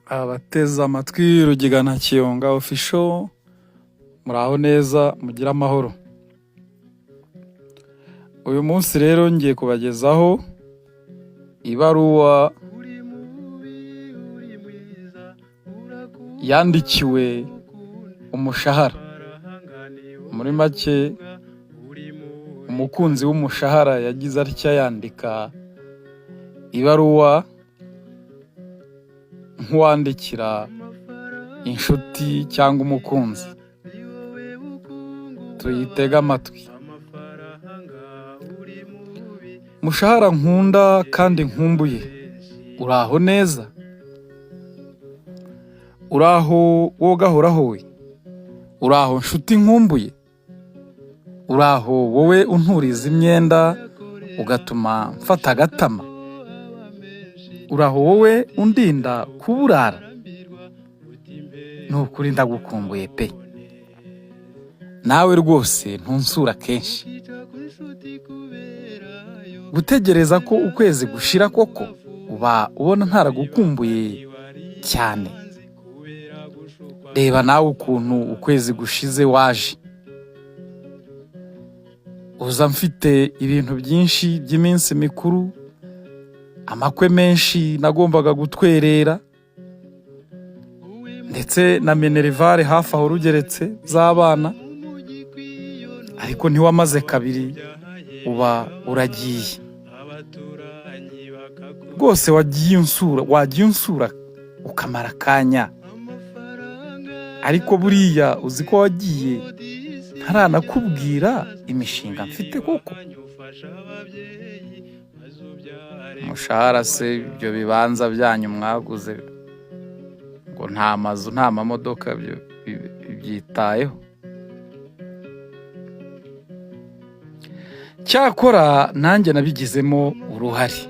Abateze amatwi Rugigana Kiyonga official, muraho neza, mugira amahoro. Uyu munsi rero ngiye kubagezaho ibaruwa yandikiwe umushahara. Muri make umukunzi w'umushahara yagize atya yandika ibaruwa nk'uwandikira inshuti cyangwa umukunzi. Tuyitega amatwi. Mushahara nkunda kandi nkumbuye, uraho neza? Uraho wogahoraho we? Uraho nshuti nkumbuye? Uraho wowe unturiza imyenda ugatuma mfata agatama? Uraho wowe undinda kuburara? Nukuri ndagukumbuye pe. Nawe rwose ntunsura kenshi. Gutegereza ko ukwezi gushira koko uba ubona ntaragukumbuye cyane. Reba nawe ukuntu ukwezi gushize waje. Uza mfite ibintu byinshi by'iminsi mikuru, amakwe menshi nagombaga gutwerera, ndetse na minerivare hafi aho rugeretse z'abana, ariko ntiwamaze kabiri uba uragiye. Rwose wagiye unsura ukamara akanya, ariko buriya uzi ko wagiye ntaranakubwira imishinga mfite koko. Umushahara se ibyo bibanza byanyu mwaguze ngo nta mazu nta mamodoka byitayeho? Cyakora nanjye nabigizemo uruhare.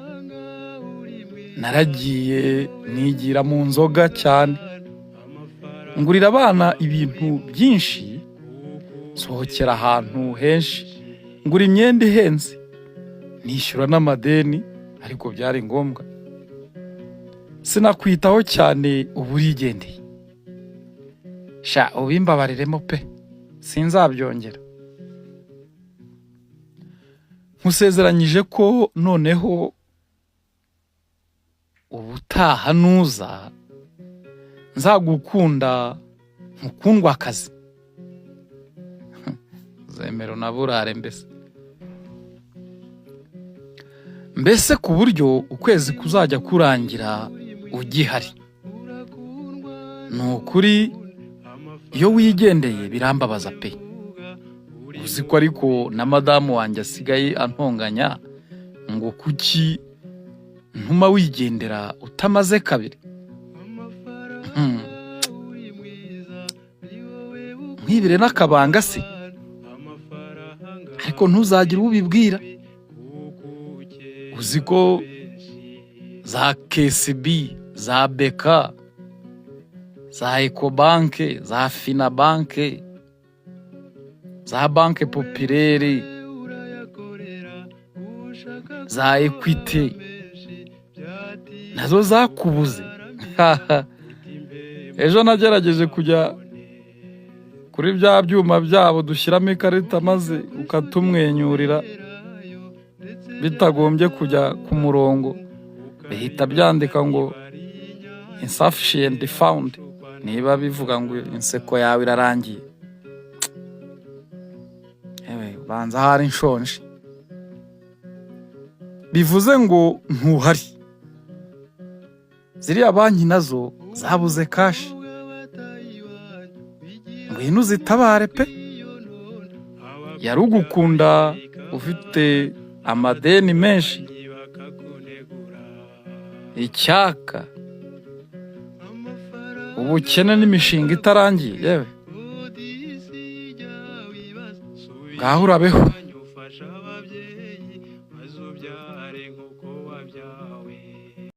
Naragiye nigira mu nzoga cyane, ngurira abana ibintu byinshi, sohokera ahantu henshi, ngura imyenda ihenze, nishyura n'amadeni, ariko byari ngombwa. Sinakwitaho cyane ubu urigendeye. Sha ubimbabariremo pe, sinzabyongera. Nkusezeranyije ko noneho ubutaha nuza nzagukunda nkukundwa akazi. Zemero na burare mbese ku buryo ukwezi kuzajya kurangira ugihari. Ni ukuri iyo wigendeye birambabaza pe. Uzi ko ariko na madamu wanjye asigaye antonganya ngo kuki ntuma wigendera utamaze kabiri. Mwibire n'akabanga se, ariko ntuzagire ubibwira. Uzi ko za KCB, za BK, za Ecobank, za Finabank, za Banque Populaire, za Equity nazo zakubuze. Ejo nagerageje kujya kuri bya byuma byabo dushyiramo ikarita maze ukatumwenyurira bitagombye kujya ku murongo, bihita byandika ngo insufficient found, niba bivuga ngo inseko yawe irarangiye. Banza hari nshonje. Bivuze ngo ntuhari. Ziriya banki nazo zabuze kashi. Ngwino uzitabare pe. Yarugukunda ufite amadeni menshi, icyaka, ubukene n'imishinga itarangiye. Yewe ngaho urabeho.